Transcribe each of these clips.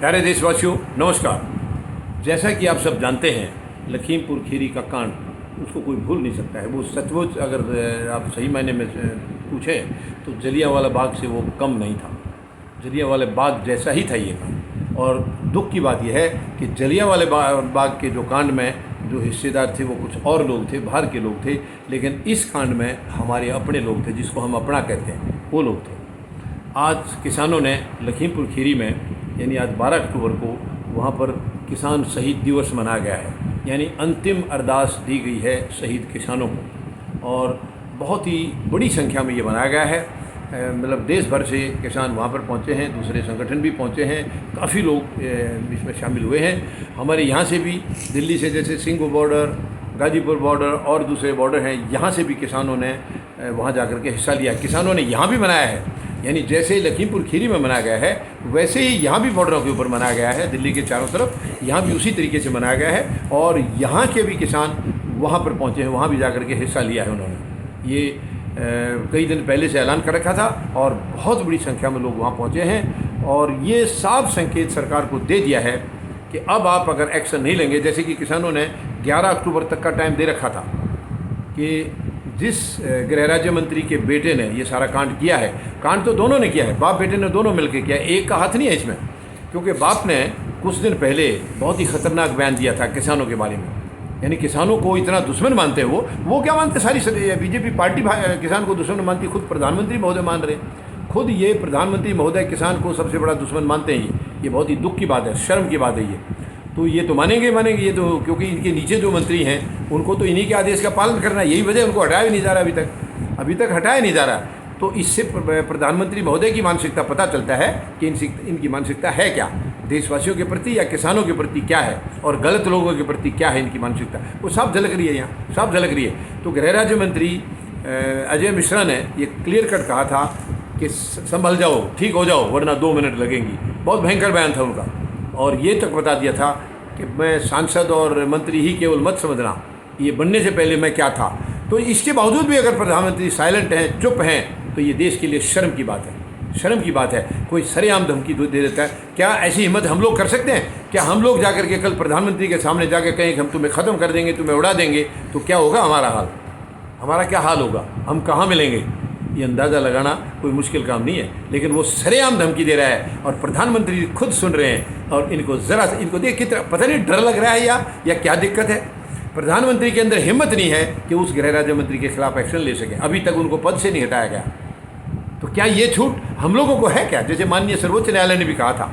प्यारे देशवासियों, नमस्कार। जैसा कि आप सब जानते हैं, लखीमपुर खीरी का कांड उसको कोई भूल नहीं सकता है। वो सचमुच अगर आप सही मायने में पूछें तो जलियांवाला बाग से वो कम नहीं था। जलियांवाला बाग जैसा ही था ये कांड। और दुख की बात यह है कि जलियांवाला बाग के जो कांड में जो हिस्सेदार थे वो कुछ और लोग थे, बाहर के लोग थे, लेकिन इस कांड में हमारे अपने लोग थे, जिसको हम अपना कहते हैं, वो लोग थे। आज किसानों ने लखीमपुर खीरी में, यानी आज 12 अक्टूबर को वहाँ पर किसान शहीद दिवस मनाया गया है, यानी अंतिम अरदास दी गई है शहीद किसानों को। और बहुत ही बड़ी संख्या में ये मनाया गया है। मतलब देश भर से किसान वहाँ पर पहुँचे हैं, दूसरे संगठन भी पहुँचे हैं, काफ़ी लोग इसमें शामिल हुए हैं। हमारे यहाँ से भी, दिल्ली से जैसे सिंघू बॉर्डर, गाजीपुर बॉर्डर और दूसरे बॉर्डर हैं, यहाँ से भी किसानों ने वहाँ जाकर के हिस्सा लिया। किसानों ने यहाँ भी मनाया है, यानी जैसे लखीमपुर खीरी में मनाया गया है वैसे ही यहाँ भी बॉर्डरों के ऊपर मनाया गया है। दिल्ली के चारों तरफ यहाँ भी उसी तरीके से मनाया गया है। और यहाँ के भी किसान वहाँ पर पहुँचे हैं, वहाँ भी जाकर के हिस्सा लिया है उन्होंने। ये कई दिन पहले से ऐलान कर रखा था और बहुत बड़ी संख्या में लोग वहाँ पहुँचे हैं। और ये साफ संकेत सरकार को दे दिया है कि अब आप अगर एक्शन नहीं लेंगे, जैसे कि किसानों ने 11 अक्टूबर तक का टाइम दे रखा था कि जिस गृह राज्य मंत्री के बेटे ने ये सारा कांड किया है, कांड तो दोनों ने किया है, बाप बेटे ने दोनों मिलकर किया है, एक का हाथ नहीं है इसमें। क्योंकि बाप ने कुछ दिन पहले बहुत ही खतरनाक बयान दिया था किसानों के बारे में, यानी किसानों को इतना दुश्मन मानते हैं वो क्या मानते, सारी बीजेपी पार्टी किसान को दुश्मन मानती, खुद प्रधानमंत्री महोदय मान रहे, खुद ये प्रधानमंत्री महोदय किसान को सबसे बड़ा दुश्मन मानते हैं। ये बहुत ही दुख की बात है, शर्म की बात है ये। तो ये तो मानेंगे ये तो, क्योंकि इनके नीचे जो मंत्री हैं उनको तो इन्हीं के आदेश का पालन करना है, यही वजह उनको हटाया भी नहीं जा रहा, अभी तक हटाया नहीं जा रहा। तो इससे प्रधानमंत्री महोदय की मानसिकता पता चलता है कि इनकी मानसिकता है क्या, देशवासियों के प्रति या किसानों के प्रति क्या है, और गलत लोगों के प्रति क्या है इनकी मानसिकता, वो साफ झलक रही है, यहाँ साफ झलक रही है। तो गृह राज्य मंत्री अजय मिश्रा ने ये क्लियर कट कहा था कि संभल जाओ, ठीक हो जाओ, वरना 2 मिनट लगेंगी। बहुत भयंकर बयान था उनका। और ये तक बता दिया था कि मैं सांसद और मंत्री ही केवल मत समझना, ये बनने से पहले मैं क्या था। तो इसके बावजूद भी अगर प्रधानमंत्री साइलेंट हैं, चुप हैं, तो ये देश के लिए शर्म की बात है, शर्म की बात है। कोई सरेआम धमकी दे देता है। क्या ऐसी हिम्मत हम लोग कर सकते हैं? क्या हम लोग जाकर के कल प्रधानमंत्री के सामने जाकर कहें कि हम तुम्हें ख़त्म कर देंगे, तुम्हें उड़ा देंगे, तो क्या होगा हमारा हाल? हमारा क्या हाल होगा? हम कहाँ मिलेंगे? ये अंदाज़ा लगाना कोई मुश्किल काम नहीं है। लेकिन वो सरेआम धमकी दे रहा है और प्रधानमंत्री खुद सुन रहे हैं। और इनको देख कितना पता नहीं डर लग रहा है या क्या दिक्कत है। प्रधानमंत्री के अंदर हिम्मत नहीं है कि उस गृह राज्य मंत्री के खिलाफ एक्शन ले सके। अभी तक उनको पद से नहीं हटाया गया। तो क्या ये छूट हम लोगों को है क्या? जैसे माननीय सर्वोच्च न्यायालय ने भी कहा था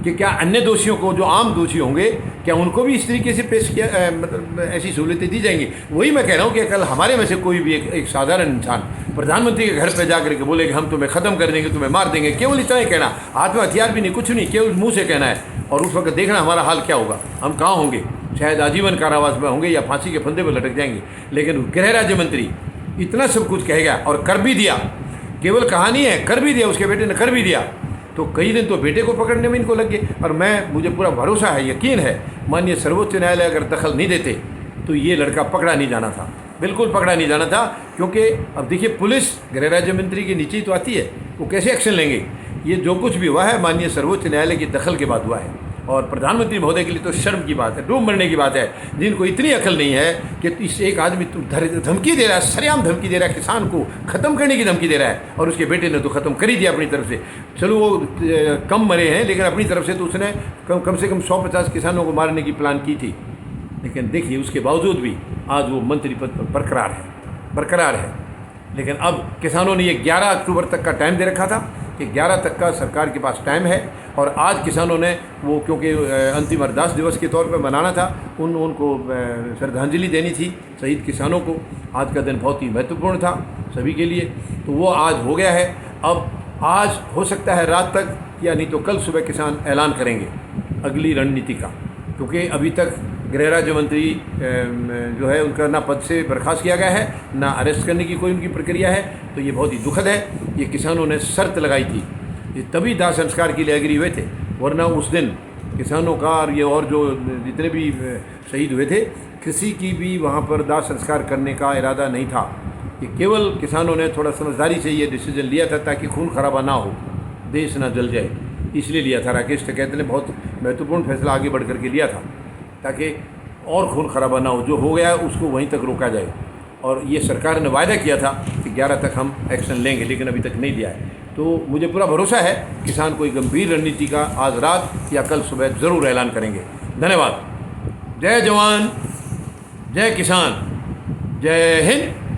कि क्या अन्य दोषियों को, जो आम दोषी होंगे, क्या उनको भी इस तरीके से पेश किया, मतलब ऐसी सहूलतें दी जाएंगी? वही मैं कह रहा हूँ कि कल हमारे में से कोई भी एक साधारण इंसान प्रधानमंत्री के घर पर जाकर के बोले कि हम तुम्हें ख़त्म कर देंगे, तुम्हें मार देंगे, केवल इतना ही कहना, हाथ में हथियार भी नहीं, कुछ नहीं, केवल मुंह से कहना है। और उस वक्त देखना हमारा हाल क्या होगा, हम कहाँ होंगे, शायद आजीवन कारावास में होंगे या फांसी के फंदे पर लटक जाएंगे। लेकिन गृह राज्य मंत्री इतना सब कुछ कहेगा और कर भी दिया, केवल कहानी है, कर भी दिया, उसके बेटे ने कर भी दिया। तो कई दिन तो बेटे को पकड़ने में इनको लग गए। और मुझे पूरा भरोसा है, यकीन है, माननीय सर्वोच्च न्यायालय अगर दखल नहीं देते तो ये लड़का पकड़ा नहीं जाना था, बिल्कुल पकड़ा नहीं जाना था। क्योंकि अब देखिए, पुलिस गृह राज्य मंत्री के नीचे ही तो आती है, वो कैसे एक्शन लेंगे? ये जो कुछ भी हुआ है माननीय सर्वोच्च न्यायालय की दखल के बाद हुआ है। और प्रधानमंत्री महोदय के लिए तो शर्म की बात है, डूब मरने की बात है, जिनको इतनी अकल नहीं है कि इस एक आदमी धमकी दे रहा है, सरेआम धमकी दे रहा है, किसान को ख़त्म करने की धमकी दे रहा है। और उसके बेटे ने तो ख़त्म कर ही दिया अपनी तरफ से। चलो वो कम मरे हैं, लेकिन अपनी तरफ से तो उसने कम से कम 150 किसानों को मारने की प्लान की थी। लेकिन देखिए, उसके बावजूद भी आज वो मंत्री पद पर बरकरार है। लेकिन अब किसानों ने ये 11 अक्टूबर तक का टाइम दे रखा था कि 11 तक का सरकार के पास टाइम है। और आज किसानों ने वो, क्योंकि अंतिम अरदास दिवस के तौर पर मनाना था, उनको श्रद्धांजलि देनी थी शहीद किसानों को। आज का दिन बहुत ही महत्वपूर्ण था सभी के लिए, तो वो आज हो गया है। अब आज हो सकता है रात तक, या नहीं तो कल सुबह किसान ऐलान करेंगे अगली रणनीति का। क्योंकि अभी तक गृह राज्य मंत्री जो है उनका ना पद से बर्खास्त किया गया है, ना अरेस्ट करने की कोई उनकी प्रक्रिया है। तो ये बहुत ही दुखद है। ये किसानों ने शर्त लगाई थी, ये तभी दाह संस्कार के लिए एग्री हुए थे, वरना उस दिन किसानों का और जो जितने भी शहीद हुए थे, किसी की भी वहाँ पर दाह संस्कार करने का इरादा नहीं था। ये केवल किसानों ने थोड़ा समझदारी से ये डिसीजन लिया था ताकि खून खराबा ना हो, देश ना जल जाए। इसलिए लिया था। राकेश टिकैत ने बहुत महत्वपूर्ण फैसला आगे बढ़ करके लिया था ताकि और खून खराबा ना हो, जो हो गया उसको वहीं तक रोका जाए। और ये सरकार ने वायदा किया था कि 11 तक हम एक्शन लेंगे, लेकिन अभी तक नहीं लिया है। तो मुझे पूरा भरोसा है किसान कोई गंभीर रणनीति का आज रात या कल सुबह ज़रूर ऐलान करेंगे। धन्यवाद। जय जवान, जय किसान, जय हिंद।